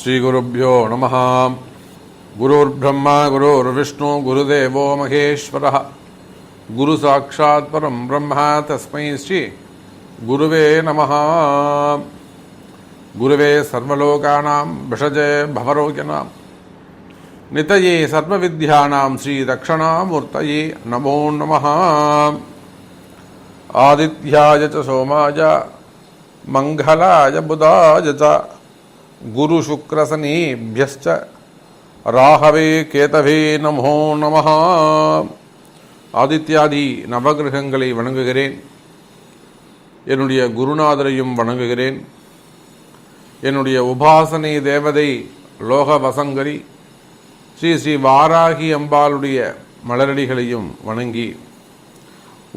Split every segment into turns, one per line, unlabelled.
ஸ்ரீகுருப்யோ நமஹ. குருர்பிரம்மா குருர்விஷ்ணு குருதேவோ மகேஸ்வரः. குரு சாட்சாத் பரம் பிரம்ம தஸ்மை ஸ்ரீ குருவே நமஹ. குருவே சர்வலோகானாம் விஷஜே பவரோகிணாம் நிதயே சர்வவித்யானாம் ஸ்ரீ தக்ஷணாமூர்த்தயே நமோ நமஹ. ஆதித்யாய ச சோமாய மங்களாய புதாய ச குரு சுக்ரசனீபியஸ்ச ராகவே கேதவே நமோ நமஹ. ஆதித்யாதி நவகிரகங்களை வணங்குகிறேன். என்னுடைய குருநாதரையும் வணங்குகிறேன். என்னுடைய உபாசனை தேவதை லோக வசங்கரி ஸ்ரீ ஸ்ரீ வாராகி அம்பாளுடைய மலரடிகளையும் வணங்கி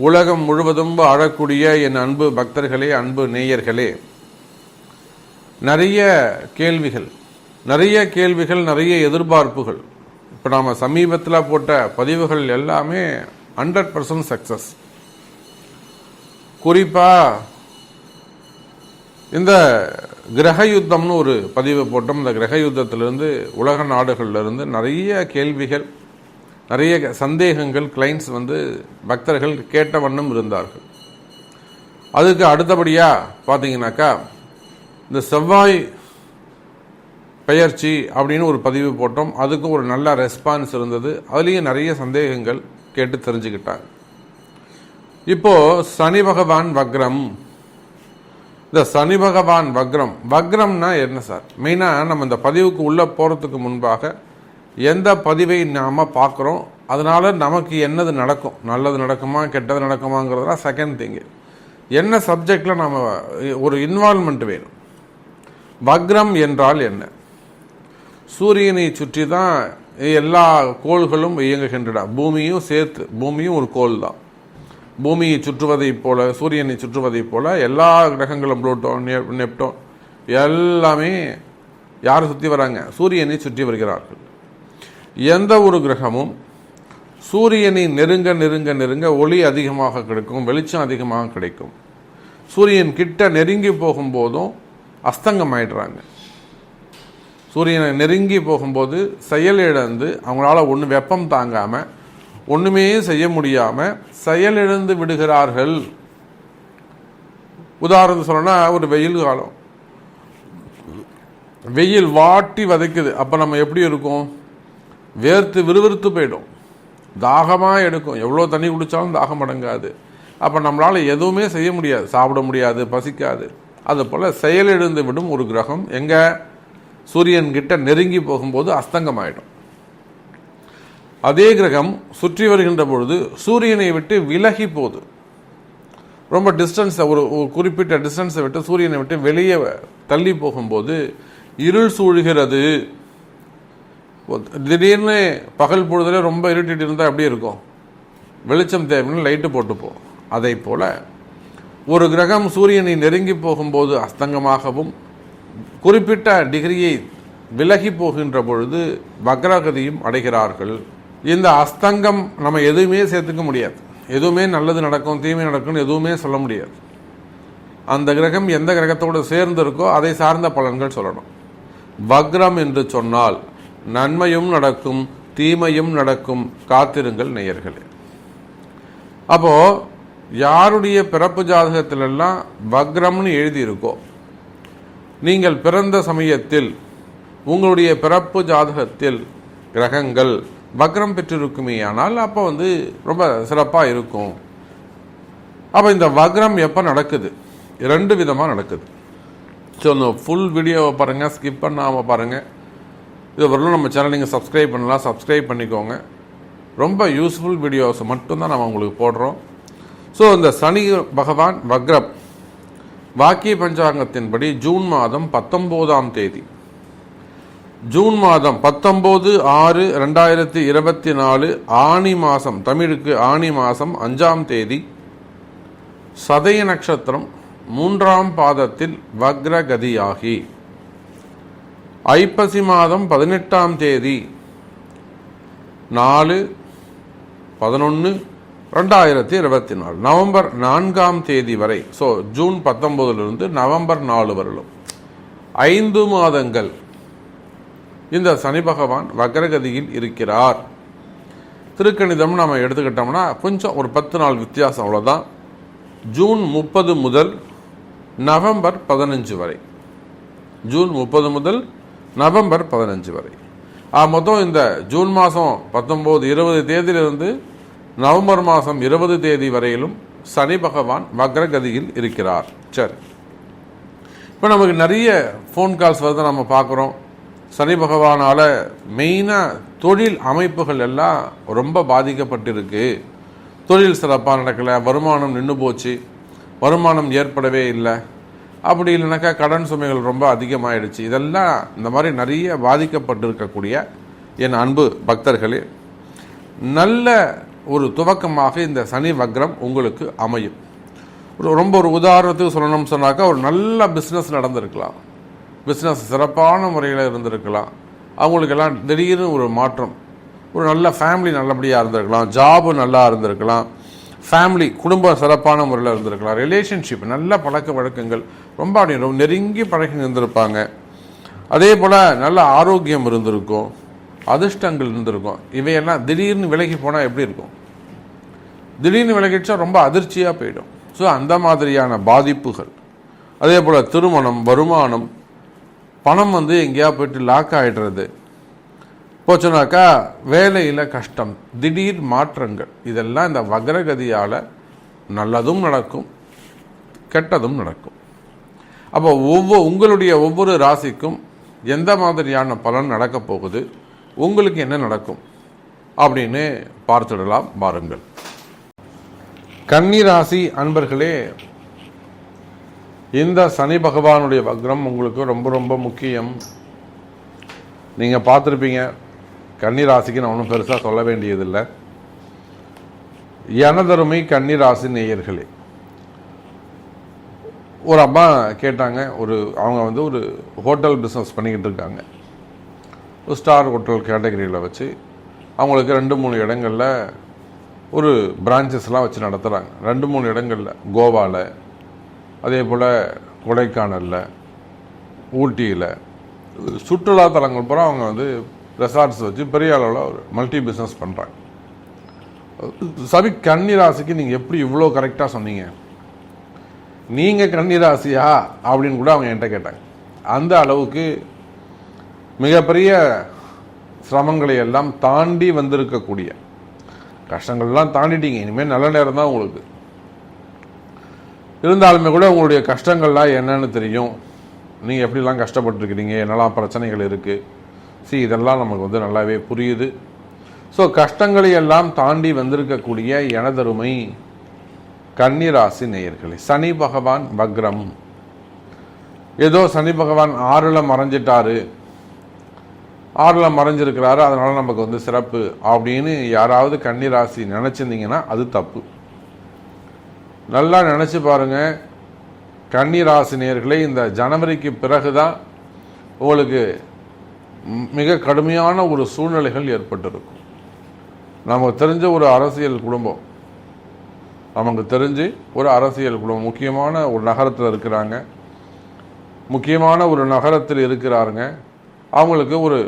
உலகம் முழுவதும் வாழக்கூடிய என் அன்பு பக்தர்களே, அன்பு நேயர்களே, நிறைய கேள்விகள், நிறைய எதிர்பார்ப்புகள். இப்போ நாம் சமீபத்தில் போட்ட பதிவுகள் எல்லாமே 100% சக்சஸ். குறிப்பாக இந்த கிரக யுத்தம்னு ஒரு பதிவு போட்டோம். இந்த கிரக யுத்தத்திலிருந்து உலக நாடுகளிலிருந்து நிறைய கேள்விகள், நிறைய சந்தேகங்கள் கிளைண்ட்ஸ் பக்தர்கள் கேட்ட வண்ணம் இருந்தார்கள். அதுக்கு அடுத்தபடியாக பார்த்தீங்கன்னாக்கா இந்த செவ்வாய் பெயர்ச்சி அப்படின்னு ஒரு பதிவு போட்டோம். அதுக்கும் ஒரு நல்ல ரெஸ்பான்ஸ் இருந்தது. அதுலேயும் நிறைய சந்தேகங்கள் கேட்டு தெரிஞ்சுக்கிட்டாங்க. இப்போது சனி பகவான் வக்ரம். இந்த சனி பகவான் வக்ரம்னா என்ன சார்? மெயினாக நம்ம இந்த பதிவுக்கு உள்ளே போகிறதுக்கு முன்பாக எந்த பதிவை நாம் பார்க்குறோம், அதனால் நமக்கு என்னது நடக்கும், நல்லது நடக்குமா கெட்டது நடக்குமாங்கிறதுலாம் செகண்ட் திங்கு. என்ன சப்ஜெக்டில் நாம் ஒரு இன்வால்மெண்ட் வேணும். வக்ரம் என்றால் என்ன? சூரியனை சுற்றி தான் எல்லா கோள்களும் இயங்குகின்றன. பூமியும் சேர்த்து, பூமியும் ஒரு கோள் தான். பூமியை சுற்றுவதை போல, சூரியனை சுற்றுவதை போல எல்லா கிரகங்களும் புளூட்டோன், நெப்டோன் எல்லாமே யாரை சுற்றி வராங்க? சூரியனை சுற்றி வருகிறார்கள். எந்த ஒரு கிரகமும் சூரியனை நெருங்க நெருங்க நெருங்க ஒளி அதிகமாக கிடைக்கும், வெளிச்சம் அதிகமாக கிடைக்கும். சூரியன் கிட்ட நெருங்கி போகும்போதும் அஸ்தங்கம் ஆயிடுறாங்க. சூரியனை நெருங்கி போகும்போது செயலிழந்து அவங்களால ஒன்று வெப்பம் தாங்காமல் ஒன்றுமே செய்ய முடியாமல் செயலிழந்து விடுகிறார்கள். உதாரணம் சொல்லணும்னா ஒரு வெயில் காலம், வெயில் வாட்டி வதைக்குது. அப்போ நம்ம எப்படி இருக்கும்? வேர்த்து விறுவிறுத்து போயிடும், தாகமாக எடுக்கும். எவ்வளோ தண்ணி குடித்தாலும் தாகம் அடங்காது. அப்போ நம்மளால் எதுவுமே செய்ய முடியாது, சாப்பிட முடியாது, பசிக்காது. அதுபோல் செயலிழந்து விடும் ஒரு கிரகம் எங்கே? சூரியன் கிட்ட நெருங்கி போகும்போது அஸ்தங்கமாயிடும். அதே கிரகம் சுற்றி வருகின்ற பொழுது சூரியனை விட்டு விலகி போகுது. ரொம்ப டிஸ்டன்ஸை, ஒரு குறிப்பிட்ட டிஸ்டன்ஸை விட்டு சூரியனை விட்டு வெளியே தள்ளி போகும்போது இருள் சூழ்கிறது. திடீர்னு பகல் பொழுதுல ரொம்ப இருட்டிட்டு இருந்தால் எப்படி இருக்கும்? வெளிச்சம் தேவைன்னு லைட்டு போட்டுப்போம். அதை போல ஒரு கிரகம் சூரியனை நெருங்கி போகும்போது அஸ்தங்கமாகவும் குறிப்பிட்ட டிகிரியை விலகி போகின்ற பொழுது வக்ரகதியும் அடைகிறார்கள். இந்த அஸ்தங்கம் நம்ம எதுவுமே சேர்த்துக்க முடியாது. எதுவுமே நல்லது நடக்கும் தீமை நடக்கும்னு எதுவுமே சொல்ல முடியாது. அந்த கிரகம் எந்த கிரகத்தோடு சேர்ந்து இருக்கோ அதை சார்ந்த பலன்கள் சொல்லணும். வக்ரம் என்று சொன்னால் நன்மையும் நடக்கும் தீமையும் நடக்கும். காத்திருங்கள் நேயர்களே. அப்போ யாருடைய பிறப்பு ஜாதகத்திலெல்லாம் வக்ரம்னு எழுதியிருக்கோ, நீங்கள் பிறந்த சமயத்தில் உங்களுடைய பிறப்பு ஜாதகத்தில் கிரகங்கள் வக்ரம் பெற்றிருக்குமே ஆனால் அப்போ ரொம்ப சிறப்பாக இருக்கும். அப்போ இந்த வக்ரம் எப்போ நடக்குது? 2 விதமாக நடக்குது. ஸோ இந்த ஃபுல் வீடியோவை பாருங்கள், ஸ்கிப் பண்ணாமல் பாருங்கள். இது வரலும் நம்ம சேனல் நீங்கள் சப்ஸ்கிரைப் பண்ணலாம், சப்ஸ்கிரைப் பண்ணிக்கோங்க. ரொம்ப யூஸ்ஃபுல் வீடியோஸ் மட்டும்தான் நம்ம உங்களுக்கு போடுறோம். ஸோ இந்த சனி பகவான் வக்ரம் வாக்கிய பஞ்சாங்கத்தின்படி ஜூன் மாதம் 19ஆம் தேதி, ஜூன் மாதம் 19/6/2024 ஆனி மாதம், தமிழுக்கு ஆனி மாதம் 5ஆம் தேதி, சதய நட்சத்திரம் 3ஆம் பாதத்தில் வக்ரகதியாகி ஐப்பசி மாதம் 18ஆம் தேதி 4/11/2024 நவம்பர் 4ஆம் தேதி வரை. ஸோ ஜூன் 19 நவம்பர் 4 வரலும் 5 மாதங்கள் இந்த சனி பகவான் வக்ரகதியில் இருக்கிறார். திருக்கணிதம் நம்ம எடுத்துக்கிட்டோம்னா கொஞ்சம் ஒரு 10 நாள் வித்தியாசம், அவ்வளோதான். ஜூன் 30 முதல் நவம்பர் 15 வரை, ஜூன் 30 முதல் நவம்பர் 15 வரை. மொத்தம் இந்த ஜூன் மாதம் 19, 20 தேதியிலிருந்து நவம்பர் மாதம் 20 தேதி வரையிலும் சனி பகவான் வக்ரகதியில் இருக்கிறார். சரி, இப்போ நமக்கு நிறைய ஃபோன் கால்ஸ் வருது, நம்ம பார்க்குறோம். சனி பகவானால் மெயினாக தொழில் அமைப்புகள் எல்லாம் ரொம்ப பாதிக்கப்பட்டிருக்கு. தொழில் சிறப்பாக நடக்கலை, வருமானம் நின்று போச்சு, வருமானம் ஏற்படவே இல்லை, அப்படி இல்லைனாக்கா கடன் சுமைகள் ரொம்ப அதிகமாகிடுச்சு. இதெல்லாம் இந்த மாதிரி நிறைய பாதிக்கப்பட்டிருக்கக்கூடிய என் அன்பு பக்தர்களே, நல்ல ஒரு துவக்கமாக இந்த சனி வக்ரம் உங்களுக்கு அமையும். ரொம்ப ஒரு உதாரணத்துக்கு சொல்லணும்னு சொன்னாக்கா, ஒரு நல்ல பிஸ்னஸ் நடந்திருக்கலாம், பிஸ்னஸ் சிறப்பான முறையில் இருந்திருக்கலாம், அவங்களுக்கெல்லாம் திடீர்னு ஒரு மாற்றம், ஒரு நல்ல ஃபேமிலி நல்லபடியாக இருந்திருக்கலாம், ஜாபு நல்லா இருந்திருக்கலாம், ஃபேமிலி குடும்பம் சிறப்பான முறையில் இருந்திருக்கலாம், ரிலேஷன்ஷிப் நல்ல பழக்க வழக்கங்கள் ரொம்ப அப்படி நெருங்கி பழகி இருந்திருப்பாங்க. அதே போல் நல்ல ஆரோக்கியம் இருந்திருக்கும், அதிர்ஷ்டங்கள் இருந்திருக்கும். இவையெல்லாம் திடீர்னு விலகி போனால் எப்படி இருக்கும்? திடீர்னு விலகிடுச்சா ரொம்ப அதிர்ச்சியாக போயிடும். ஸோ அந்த மாதிரியான பாதிப்புகள். அதே போல் திருமணம், வருமானம், பணம் எங்கேயா போயிட்டு லாக் ஆகிடுறது, போச்சுனாக்கா வேலையில் கஷ்டம், திடீர் மாற்றங்கள், இதெல்லாம் இந்த வக்ரகதியால் நல்லதும் நடக்கும், கெட்டதும் நடக்கும். அப்போ உங்களுடைய ஒவ்வொரு ராசிக்கும் எந்த மாதிரியான பலன் நடக்கப் போகுது, உங்களுக்கு என்ன நடக்கும் அப்படின்னு பார்த்துடலாம் பாருங்கள். கன்னி ராசி அன்பர்களே, இந்த சனி பகவானுடைய வக்ரம் உங்களுக்கு ரொம்ப ரொம்ப முக்கியம். நீங்கள் பார்த்துருப்பீங்க, கன்னி ராசிக்கு நான் ஒன்றும் பெருசாக சொல்ல வேண்டியதில்லை. எனதருமை கன்னி ராசி நேயர்களே, ஒரு அம்மா கேட்டாங்க, அவங்க ஒரு ஹோட்டல் பிஸ்னஸ் பண்ணிக்கிட்டு இருக்காங்க. ஒரு ஸ்டார் ஹோட்டல் கேட்டகரியில் வச்சு அவங்களுக்கு 2-3 இடங்களில் ஒரு பிரான்ச்சஸ்லாம் வச்சு நடத்துகிறாங்க. 2-3 இடங்களில், கோவாவில், அதே போல் கொடைக்கானலில், ஊட்டியில், சுற்றுலா தலங்கள் பூரா அவங்க ரெசார்ட்ஸ் வச்சு பெரிய அளவில் ஒரு மல்டி பிஸ்னஸ் பண்ணுறாங்க. சரி, கன்னி ராசிக்கு நீங்கள் எப்படி இவ்வளோ கரெக்டாக சொன்னீங்க, நீங்கள் கன்னி ராசியா அப்படின்னு கூட அவங்க என்கிட்ட கேட்டாங்க. அந்த அளவுக்கு மிகப்பெரிய சிரமங்களை எல்லாம் தாண்டி வந்திருக்கக்கூடிய, கஷ்டங்கள்லாம் தாண்டிட்டீங்க, இனிமேல் நல்ல நேரம் தான் உங்களுக்கு. இருந்தாலுமே கூட உங்களுடைய கஷ்டங்கள்லாம் என்னன்னு தெரியும், நீங்கள் எப்படிலாம் கஷ்டப்பட்டுருக்கிறீங்க, என்னெல்லாம் பிரச்சனைகள் இருக்குது, இதெல்லாம் நமக்கு நல்லாவே புரியுது. ஸோ கஷ்டங்களை எல்லாம் தாண்டி வந்திருக்கக்கூடிய எனதருமை கன்னி ராசி நேயர்களே, சனி பகவான் வக்ரம். ஏதோ சனி பகவான் 6ல் மறைஞ்சிட்டாரு, 6ல் மறைஞ்சிருக்கிறாரு, அதனால நமக்கு சிறப்பு அப்படின்னு யாராவது கன்னி ராசி நினச்சிருந்தீங்கன்னா அது தப்பு. நல்லா நினச்சி பாருங்க கன்னி ராசி நேயர்களே, இந்த ஜனவரிக்கு பிறகுதான் உங்களுக்கு மிக கடுமையான ஒரு சூழ்நிலைகள் ஏற்பட்டிருக்கும். நமக்கு தெரிஞ்ச ஒரு அரசியல் குடும்பம், முக்கியமான ஒரு நகரத்தில் இருக்கிறாங்க, முக்கியமான ஒரு நகரத்தில் இருக்கிறாருங்க. அவங்களுக்கு ஒரு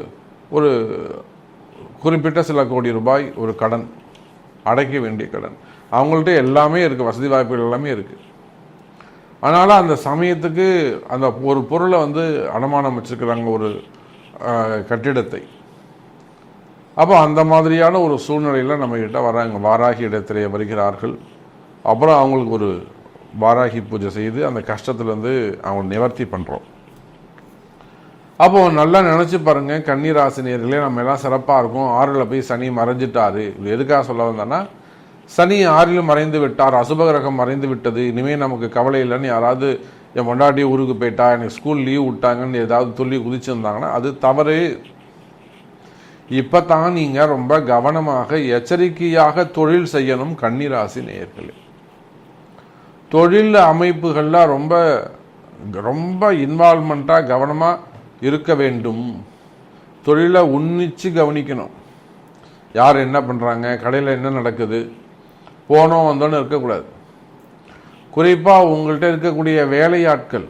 குறிப்பிட்ட சில கோடி ரூபாய் ஒரு கடன், அடைக்க வேண்டிய கடன், அவங்கள்ட்ட எல்லாமே இருக்குது, வசதி வாய்ப்புகள் எல்லாமே இருக்குது. அதனால் அந்த சமயத்துக்கு அந்த ஒரு பொருளை அடமானம் வச்சுருக்கிறாங்க, ஒரு கட்டிடத்தை. அப்போ அந்த மாதிரியான ஒரு சூழ்நிலையில் நம்மக்கிட்ட வராங்க, வாராகி இடத்திலே வருகிறார்கள். அப்புறம் அவங்களுக்கு ஒரு வாராகி பூஜை செய்து அந்த கஷ்டத்துலேருந்து அவங்க நிவர்த்தி பண்ணுறோம். அப்போது நல்லா நினச்சி பாருங்கள் கன்னி ராசி நேயர்களே, நம்ம எல்லாம் சிறப்பாக இருக்கும். 6ல் போய் சனி மறைஞ்சிட்டாரு. இது எதுக்காக சொல்ல வந்தோன்னா, சனி 6ல் மறைந்து விட்டார், அசுப கிரகம் மறைந்து விட்டது, இனிமேல் நமக்கு கவலை இல்லைன்னு யாராவது என் பொண்டாட்டி ஊருக்கு போயிட்டா, எனக்கு ஸ்கூல் லீவ் விட்டாங்கன்னு ஏதாவது சொல்லி குதிச்சிருந்தாங்கன்னா அது தவறு. இப்போ தான் நீங்கள் ரொம்ப கவனமாக எச்சரிக்கையாக தொழில் செய்யணும் கன்னி ராசி நேயர்களே. தொழில் அமைப்புகள்லாம் ரொம்ப ரொம்ப இன்வால்மெண்ட்டாக கவனமாக இருக்க வேண்டும். தொழிலை உன்னிச்சு கவனிக்கணும். யார் என்ன பண்ணுறாங்க, கடையில் என்ன நடக்குது, போனோம் வந்தோன்னு இருக்கக்கூடாது. குறிப்பாக உங்கள்கிட்ட இருக்கக்கூடிய வேலையாட்கள்,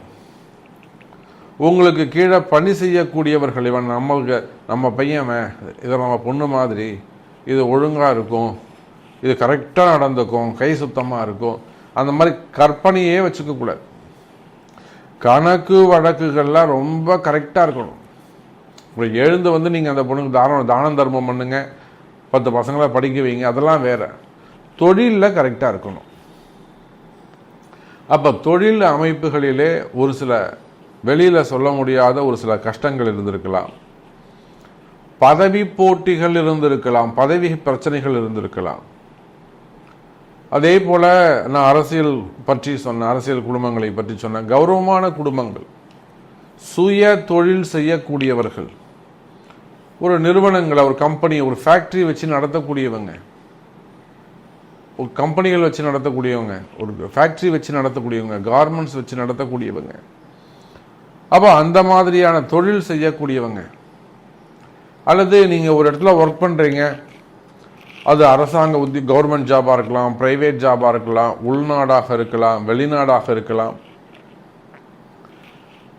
உங்களுக்கு கீழே பணி செய்யக்கூடியவர்கள், இவன் நம்ம பையன், இதை நம்ம பொண்ணு மாதிரி, இது ஒழுங்காக இருக்கும், இது கரெக்டாக நடந்துக்கும், கை சுத்தமாக இருக்கும், அந்த மாதிரி கற்பனையே வச்சுக்கக்கூடாது. கணக்கு வழக்குகள்லாம் ரொம்ப கரெக்டாக இருக்கணும். உங்களுக்கு எழுந்து வந்து நீங்கள் அந்த பொண்ணுக்கு தானம் தர்மம் பண்ணுங்க, 10 பசங்களை படிக்க வைங்க, அதெல்லாம் வேற. தொழிலில் கரெக்டாக இருக்கணும். அப்போ தொழில் அமைப்புகளிலே ஒரு சில வெளியில் சொல்ல முடியாத ஒரு சில கஷ்டங்கள் இருந்திருக்கலாம், பதவி போட்டிகள் இருந்திருக்கலாம், பதவி பிரச்சனைகள் இருந்திருக்கலாம். அதே போல் நான் அரசியல் பற்றி சொன்னேன், அரசியல் குடும்பங்களை பற்றி சொன்னேன். கௌரவமான குடும்பங்கள், சுய தொழில் செய்யக்கூடியவர்கள், ஒரு நிறுவனங்களை, ஒரு கம்பெனி, ஒரு ஃபேக்ட்ரி வச்சு நடத்தக்கூடியவங்க, ஒரு கம்பெனிகள் வச்சு நடத்தக்கூடியவங்க, ஒரு ஃபேக்ட்ரி வச்சு நடத்தக்கூடியவங்க, கார்மெண்ட்ஸ் வச்சு நடத்தக்கூடியவங்க, அப்போ அந்த மாதிரியான தொழில் செய்யக்கூடியவங்க, அல்லது நீங்கள் ஒரு இடத்துல ஒர்க் பண்ணுறீங்க, அது அரசாங்க கவர்மெண்ட் ஜாபாக இருக்கலாம், பிரைவேட் ஜாபாக இருக்கலாம், உள்நாடாக இருக்கலாம், வெளிநாடாக இருக்கலாம்.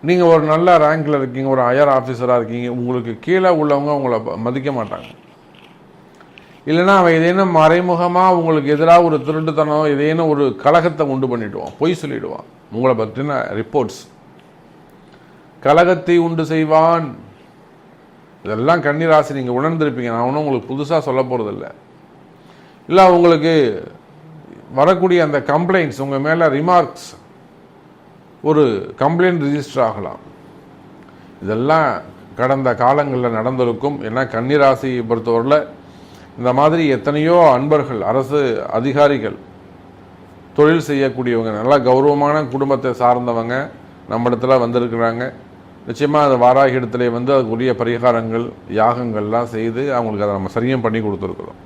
நீங்கள் ஒரு நல்ல ரேங்கில் இருக்கீங்க, ஒரு ஹையர் ஆஃபீஸராக இருக்கீங்க, உங்களுக்கு கீழே உள்ளவங்க உங்களை மதிக்க மாட்டாங்க. இல்லைன்னா அவன் ஏதேனும் மறைமுகமாக உங்களுக்கு எதிராக ஒரு திருட்டுத்தனம், ஏதேனும் ஒரு கலகத்தை உண்டு பண்ணிவிடுவான், பொய் சொல்லிவிடுவான். உங்களை பற்றின ரிப்போர்ட்ஸ், கலகத்தை உண்டு செய்வான். இதெல்லாம் கன்னிராசி நீங்கள் உணர்ந்திருப்பீங்க. நான் ஒன்றும் உங்களுக்கு புதுசாக சொல்ல போகிறதில்ல. இல்லை உங்களுக்கு வரக்கூடிய அந்த கம்ப்ளைண்ட்ஸ், உங்கள் மேலே ரிமார்க்ஸ், ஒரு கம்ப்ளைண்ட் ரிஜிஸ்டர் ஆகலாம். இதெல்லாம் கடந்த காலங்களில் நடந்திருக்கும். ஏன்னா கன்னிராசியை பொறுத்தவரையில் இந்த மாதிரி எத்தனையோ அன்பர்கள், அரசு அதிகாரிகள், தொழில் செய்யக்கூடியவங்க, நல்லா கௌரவமான குடும்பத்தை சார்ந்தவங்க நம்ம இடத்துல வந்திருக்கிறாங்க. நிச்சயமாக அது வாராகி இடத்துல வந்து அதுக்குரிய பரிகாரங்கள், யாகங்கள்லாம் செய்து அவங்களுக்கு அதை நம்ம சரியும் பண்ணி கொடுத்துருக்குறோம்.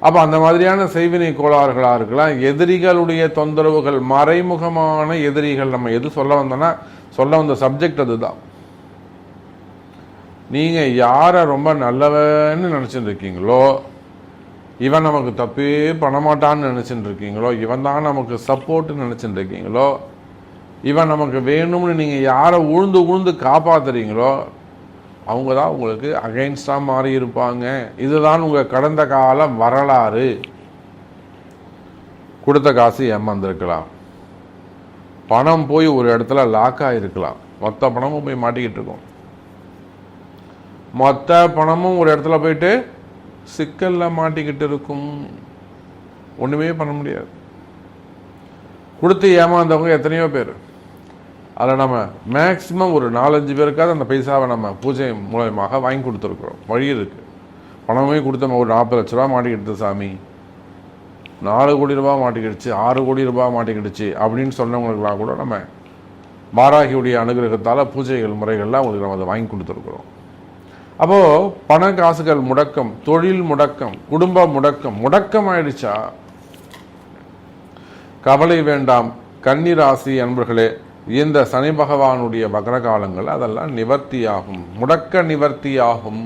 அப்போ அந்த மாதிரியான செய்வினை கோளாறுகளாக இருக்கலாம், எதிரிகளுடைய தொந்தரவுகள், மறைமுகமான எதிரிகள். நம்ம எது சொல்ல வந்தோன்னா, சொல்ல வந்த சப்ஜெக்ட் அதுதான். நீங்கள் யாரை ரொம்ப நல்லவன்னு நினச்சிட்டு இருக்கீங்களோ, இவன் நமக்கு தப்பே பண்ண மாட்டான்னு நினச்சிட்டு இருக்கீங்களோ, இவன் தான் நமக்கு சப்போர்ட்டுன்னு நினச்சிட்டு இருக்கீங்களோ, இவன் நமக்கு வேணும்னு நீங்கள் யாரை உழுந்து காப்பாற்றுறீங்களோ, அவங்க தான் உங்களுக்கு அகைன்ஸ்டாக மாறி இருப்பாங்க. இதுதான் உங்கள் கடந்த கால வரலாறு. கொடுத்த காசு ஏமாந்துருக்கலாம், பணம் போய் ஒரு இடத்துல லாக் ஆகிருக்கலாம், மொத்த பணமும் போய் மாட்டிக்கிட்டு இருக்கும், மொத்த பணமும் ஒரு இடத்துல போயிட்டு சிக்கலில் மாட்டிக்கிட்டு இருக்கும். ஒன்றுமே பண்ண முடியாது. கொடுத்து ஏமாந்தவங்க எத்தனையோ பேர். அதில் நம்ம மேக்சிமம் ஒரு 4-5 பேருக்காவது அந்த பைசாவை நம்ம பூஜை மூலமாக வாங்கி கொடுத்துருக்குறோம். வழி இருக்குது. பணமே கொடுத்த ஒரு 40 லட்ச ரூபா மாட்டிக்கிடுது சாமி, 4 கோடி ரூபா மாட்டிக்கிடுச்சு, 6 கோடி ரூபா மாட்டிக்கிடுச்சு அப்படின்னு சொன்னவங்களுக்கெல்லாம் கூட நம்ம வாராகியுடைய அனுகிரகத்தால் பூஜைகள் முறைகள்லாம் அவங்களுக்கு நம்ம அதை வாங்கி கொடுத்துருக்குறோம். அப்போது பண காசுகள் முடக்கம், தொழில் முடக்கம், குடும்ப முடக்கம் ஆயிடுச்சா கவலை வேண்டாம். கன்னிராசி அன்பர்களே, இந்த சனி பகவானுடைய வக்ர காலங்கள் அதெல்லாம் நிவர்த்தியாகும், முடக்க நிவர்த்தியாகும்.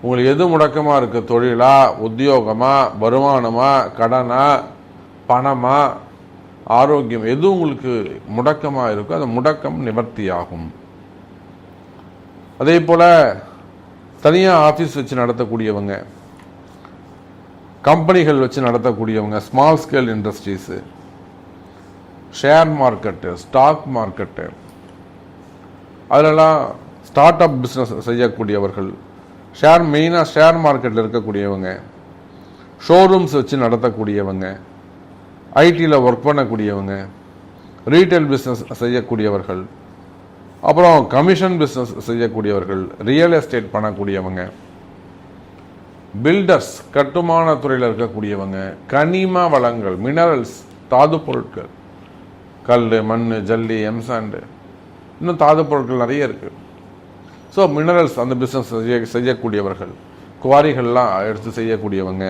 உங்களுக்கு எது முடக்கமாக இருக்குது? தொழிலா, உத்தியோகமா, வருமானமா, கடனா, பணமா, ஆரோக்கியம், எது உங்களுக்கு முடக்கமாக இருக்கோ அந்த முடக்கம் நிவர்த்தியாகும். அதே போல் தனியாக ஆஃபீஸ் வச்சு நடத்தக்கூடியவங்க, கம்பெனிகள் வச்சு நடத்தக்கூடியவங்க, small scale industries, share market, stock market, அதிலெல்லாம் ஸ்டார்ட் அப் பிஸ்னஸ் செய்யக்கூடியவர்கள், மெயினாக ஷேர் மார்க்கெட்டில் இருக்கக்கூடியவங்க, ஷோரூம்ஸ் வச்சு நடத்தக்கூடியவங்க, ஐடியில் ஒர்க் பண்ணக்கூடியவங்க, ரீட்டைல் பிஸ்னஸ் செய்யக்கூடியவர்கள், அப்புறம் கமிஷன் பிஸ்னஸ் செய்யக்கூடியவர்கள், ரியல் எஸ்டேட் பண்ணக்கூடியவங்க, பில்டர்ஸ், கட்டுமான துறையில் இருக்கக்கூடியவங்க, கனிம வளங்கள், மினரல்ஸ், தாது பொருட்கள், கல், மண், ஜல்லி, எம்சாண்டு, இன்னும் தாது பொருட்கள் நிறைய இருக்குது. ஸோ மினரல்ஸ் அந்த பிஸ்னஸ் செய்யக்கூடியவர்கள், குவாரிகள்லாம் எடுத்து செய்யக்கூடியவங்க,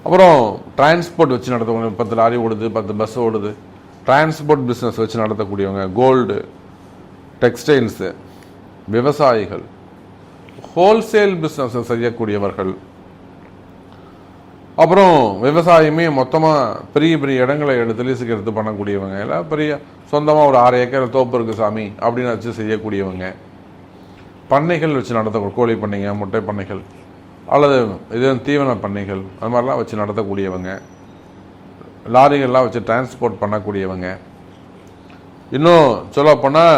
அப்புறம் டிரான்ஸ்போர்ட் வச்சு நடத்தவங்க, 10 லாரி ஓடுது, 10 பஸ் ஓடுது, டிரான்ஸ்போர்ட் பிஸ்னஸ் வச்சு நடத்தக்கூடியவங்க, கோல்டு, டெக்ஸ்டைல்ஸு, விவசாயிகள், ஹோல்சேல் பிஸ்னஸ் செய்யக்கூடியவர்கள், அப்புறம் விவசாயமே மொத்தமாக பெரிய பெரிய இடங்களை எடுத்து லீஸுக்கு எடுத்து பண்ணக்கூடியவங்க, இல்லை பெரிய சொந்தமாக ஒரு 6 ஏக்கர் தோப்பு இருக்குது சாமி அப்படின்னு வச்சு செய்யக்கூடியவங்க, பண்ணைகள் வச்சு நடத்த கோழி பண்ணைங்க, முட்டை பண்ணைகள் அல்லது இது தீவன பண்ணைகள் அது மாதிரிலாம் வச்சு நடத்தக்கூடியவங்க, லாரிகள்லாம் வச்சு டிரான்ஸ்போர்ட் பண்ணக்கூடியவங்க, இன்னும் சொல்லப்போனால்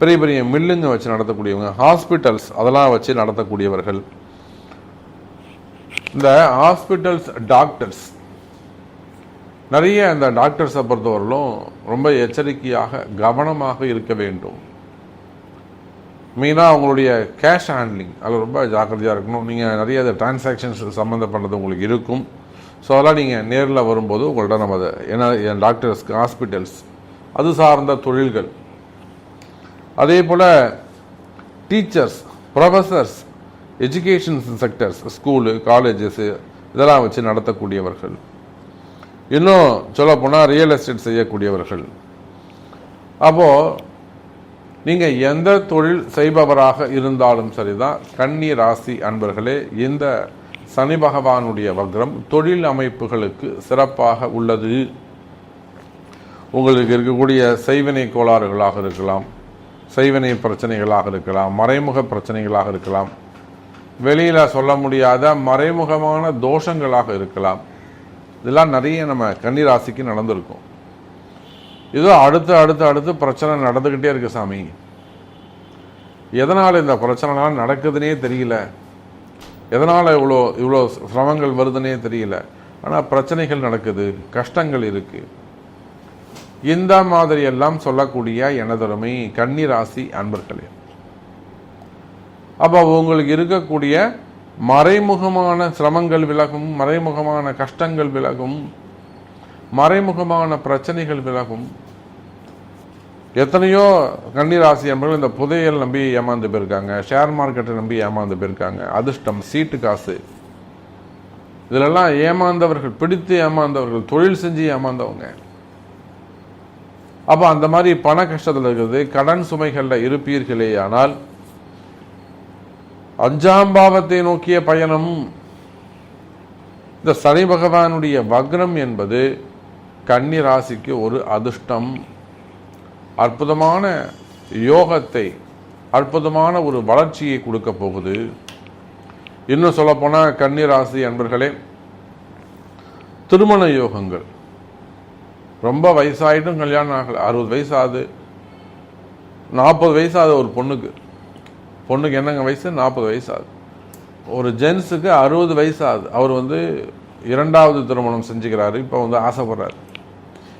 பெரிய பெரிய மில்லுங்க வச்சு நடத்தக்கூடியவங்க, ஹாஸ்பிட்டல்ஸ் அதெல்லாம் வச்சு நடத்தக்கூடியவர்கள். இந்த ஹாஸ்பிட்டல்ஸ் டாக்டர்ஸ் நிறைய இந்த டாக்டர்ஸை பொறுத்தவரையிலும் ரொம்ப எச்சரிக்கையாக கவனமாக இருக்க வேண்டும். மெயினாக அவங்களுடைய கேஷ் ஹேண்ட்லிங் அதில் ரொம்ப ஜாக்கிரதையாக இருக்கணும். நீங்கள் நிறைய அது டிரான்சாக்ஷன்ஸ் சம்மந்தப்பட்டது உங்களுக்கு இருக்கும். ஸோ அதெல்லாம் நீங்கள் நேரில் வரும்போது உங்கள்கிட்ட நம்ம அதை ஏன்னா டாக்டர்ஸ்க்கு ஹாஸ்பிட்டல்ஸ் அது சார்ந்த தொழில்கள், அதே போல் teachers, professors, education sectors, school, colleges இதெல்லாம் வச்சு நடத்தக்கூடியவர்கள், இன்னும் சொல்லப்போனால் ரியல் எஸ்டேட் செய்யக்கூடியவர்கள். அப்போது நீங்கள் எந்த தொழில் செய்பவராக இருந்தாலும் சரிதான், கன்னி ராசி அன்பர்களே, இந்த சனி பகவானுடைய வக்ரம் தொழில் அமைப்புகளுக்கு சிறப்பாக உள்ளது. உங்களுக்கு இருக்கக்கூடிய செய்வினை கோளாறுகளாக இருக்கலாம், செய்வினை பிரச்சனைகளாக இருக்கலாம், மறைமுக பிரச்சனைகளாக இருக்கலாம், வெளியில் சொல்ல முடியாத மறைமுகமான தோஷங்களாக இருக்கலாம். இதெல்லாம் நிறைய நம்ம கன்னிராசிக்கு நடந்திருக்கும். இதோ அடுத்து அடுத்து அடுத்து பிரச்சனை நடந்துக்கிட்டே இருக்கு சாமி, எதனால் இந்த பிரச்சனைலாம் நடக்குதுன்னே தெரியல, எதனால் இவ்வளோ சிரமங்கள் வருதுன்னே தெரியல, ஆனால் பிரச்சனைகள் நடக்குது, கஷ்டங்கள் இருக்கு. இந்த மாதிரி எல்லாம் சொல்லக்கூடிய எனதருமை கன்னிராசி அன்பர்களே, அப்போ உங்களுக்கு இருக்கக்கூடிய மறைமுகமான சிரமங்கள் விலகும், மறைமுகமான கஷ்டங்கள் விலகும், மறைமுகமான பிரச்சனைகள் விலகும். எத்தனையோ கன்னிராசி என்பவர்கள் இந்த புதையல் நம்பி ஏமாந்து போயிருக்காங்க, ஷேர் மார்க்கெட்டை நம்பி ஏமாந்து போயிருக்காங்க, அதிர்ஷ்டம், சீட்டு காசு இதிலெல்லாம் ஏமாந்தவர்கள், பிடித்து ஏமாந்தவர்கள், தொழில் செஞ்சு ஏமாந்தவங்க. அப்போ அந்த மாதிரி பண கஷ்டத்தில் இருக்கிறது, கடன் சுமைகளில் இருப்பீர்களே. ஆனால் 5ஆம் பாவத்தை நோக்கிய பயணம், இந்த சனி பகவானுடைய வக்ரம் என்பது கன்னி ராசிக்கு ஒரு அதிர்ஷ்டம், அற்புதமான யோகத்தை, அற்புதமான ஒரு வளர்ச்சியை கொடுக்க போகுது. இன்னும் சொல்லப்போனால் கன்னி ராசி அன்பர்களே, திருமண யோகங்கள், ரொம்ப வயசாயிட்டும் கல்யாணம் ஆகலை, 60 வயசாகுது, 40 வயசாகுது ஒரு பொண்ணுக்கு என்னங்க வயசு, 40 வயசாகுது. ஒரு ஜென்ஸுக்கு 60 வயசாகுது, அவர் 2வது திருமணம் செஞ்சுக்கிறாரு, இப்போ ஆசைப்படுறாரு.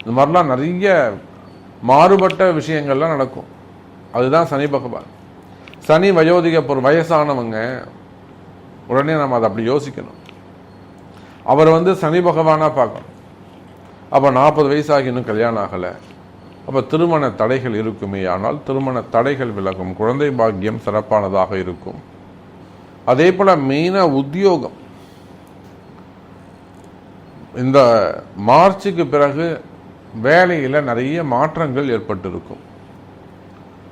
இந்த மாதிரிலாம் நிறைய மாறுபட்ட விஷயங்கள்லாம் நடக்கும். அதுதான் சனி பகவான். சனி வயோதிக ஒரு வயசானவங்க, உடனே நம்ம அதை அப்படி யோசிக்கணும். அவர் சனி பகவானாக பார்க்கணும். அப்போ 40 வயசாகி இன்னும் கல்யாணம் ஆகலை, அப்போ திருமண தடைகள் இருக்குமே, ஆனால் திருமண தடைகள் விலகும், குழந்தை பாக்கியம் சிறப்பானதாக இருக்கும். அதே போல் மெயினாக உத்தியோகம், இந்த மார்ச்சுக்கு பிறகு வேலையில் நிறைய மாற்றங்கள் ஏற்பட்டிருக்கும்.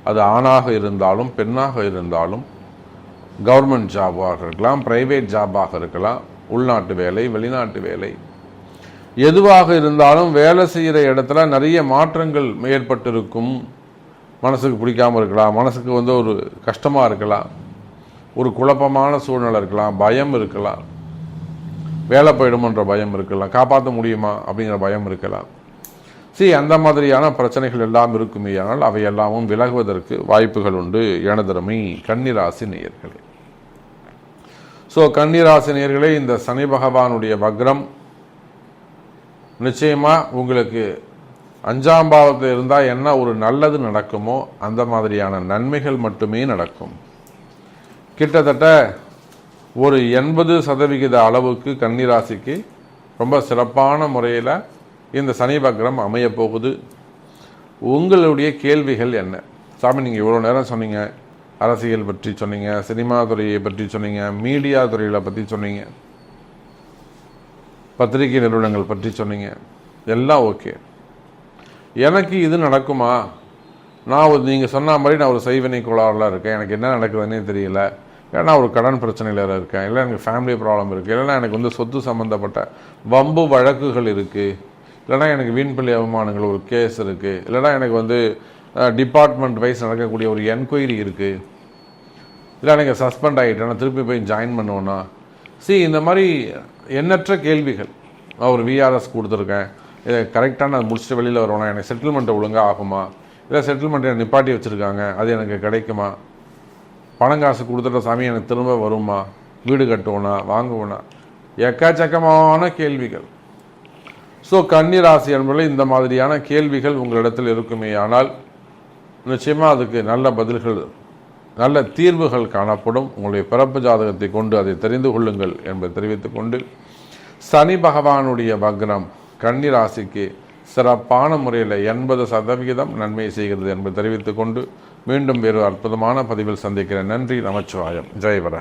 அது ஆணாக இருந்தாலும் பெண்ணாக இருந்தாலும், கவர்மெண்ட் ஜாபாக இருக்கலாம், பிரைவேட் ஜாபாக இருக்கலாம், உள்நாட்டு வேலை, வெளிநாட்டு வேலை, எதுவாக இருந்தாலும் வேலை செய்கிற இடத்துல நிறைய மாற்றங்கள் ஏற்பட்டிருக்கும். மனசுக்கு பிடிக்காமல் இருக்கலாம், மனசுக்கு ஒரு கஷ்டமாக இருக்கலாம், ஒரு குழப்பமான சூழ்நிலை இருக்கலாம், பயம் இருக்கலாம், வேலை போயிடுமன்ற பயம் இருக்கலாம், காப்பாற்ற முடியுமா அப்படிங்கிற பயம் இருக்கலாம். அந்த மாதிரியான பிரச்சனைகள் எல்லாம் இருக்குமே, ஆனால் அவை எல்லாமும் விலகுவதற்கு வாய்ப்புகள் உண்டு. எனதருமை கன்னிராசி நேயர்களே, கன்னிராசி நேயர்களே, இந்த சனி பகவானுடைய வக்ரம் நிச்சயமா உங்களுக்கு 5ஆம் பாவத்தில் இருந்தால் என்ன ஒரு நல்லது நடக்குமோ அந்த மாதிரியான நன்மைகள் மட்டுமே நடக்கும். கிட்டத்தட்ட ஒரு 80% அளவுக்கு கன்னிராசிக்கு ரொம்ப சிறப்பான முறையில் இந்த சனி வக்ரம் அமைய போகுது. உங்களுடைய கேள்விகள் என்ன? சாமி, நீங்கள் இவ்வளோ நேரம் சொன்னீங்க, அரசியல் பற்றி சொன்னீங்க, சினிமா துறையை பற்றி சொன்னீங்க, மீடியா துறைகளை பற்றி சொன்னீங்க, பத்திரிகை நிறுவனங்கள் பற்றி சொன்னீங்க, எல்லாம் ஓகே. எனக்கு இது நடக்குமா? நான் நீங்கள் சொன்ன மாதிரி நான் ஒரு செய்வினை கோளாறுலாம் இருக்கேன், எனக்கு என்ன நடக்குதுன்னே தெரியல, இல்லைன்னா ஒரு கடன் பிரச்சனையில் இருக்கேன், இல்லை எனக்கு ஃபேமிலி ப்ராப்ளம் இருக்குது, இல்லைன்னா எனக்கு வந்து சொத்து சம்மந்தப்பட்ட வம்பு வழக்குகள் இருக்குது, இல்லைனா எனக்கு வீண்பள்ளி அவமானங்கள் ஒரு கேஸ் இருக்குது, இல்லைனா எனக்கு வந்து டிபார்ட்மெண்ட் வைஸ் நடக்கக்கூடிய ஒரு என்கொயரி இருக்குது, இல்லை எனக்கு சஸ்பெண்ட் ஆகிட்டேன்னா திருப்பி போய் ஜாயின் பண்ணுவேன்னா, இந்த மாதிரி எண்ணற்ற கேள்விகள். ஒரு விஆர்எஸ் கொடுத்துருக்கேன், இதை கரெக்டாக நான் முடிச்சுட்டு வெளியில் வருவேனா, எனக்கு செட்டில்மெண்ட்டை ஒழுங்காக ஆகுமா, இல்லை செட்டில்மெண்ட்டை நிப்பாட்டி வச்சுருக்காங்க அது எனக்கு கிடைக்குமா, பணங்காசு கொடுத்துட்ட சாமி எனக்கு திரும்ப வருமா, வீடு கட்டுவோனா வாங்குவோனா, எக்கச்சக்கமான கேள்விகள். கன்னி ராசி என்பதில் இந்த மாதிரியான கேள்விகள் உங்களிடத்தில் இருக்குமே ஆனால் நிச்சயமாக அதுக்கு நல்ல பதில்கள், நல்ல தீர்வுகள் காணப்படும். உங்களுடைய பிறப்பு ஜாதகத்தை கொண்டு அதை தெரிந்து கொள்ளுங்கள் என்பதை தெரிவித்துக் கொண்டு, சனி பகவானுடைய வக்ரம் கன்னி ராசிக்கு சிறப்பான முறையில் 80% நன்மை செய்கிறது என்பதை தெரிவித்துக் கொண்டு மீண்டும் வேறு அற்புதமான பதிவில் சந்திக்கிறேன். நன்றி. நமச்சிவாயம். ஜெயவர.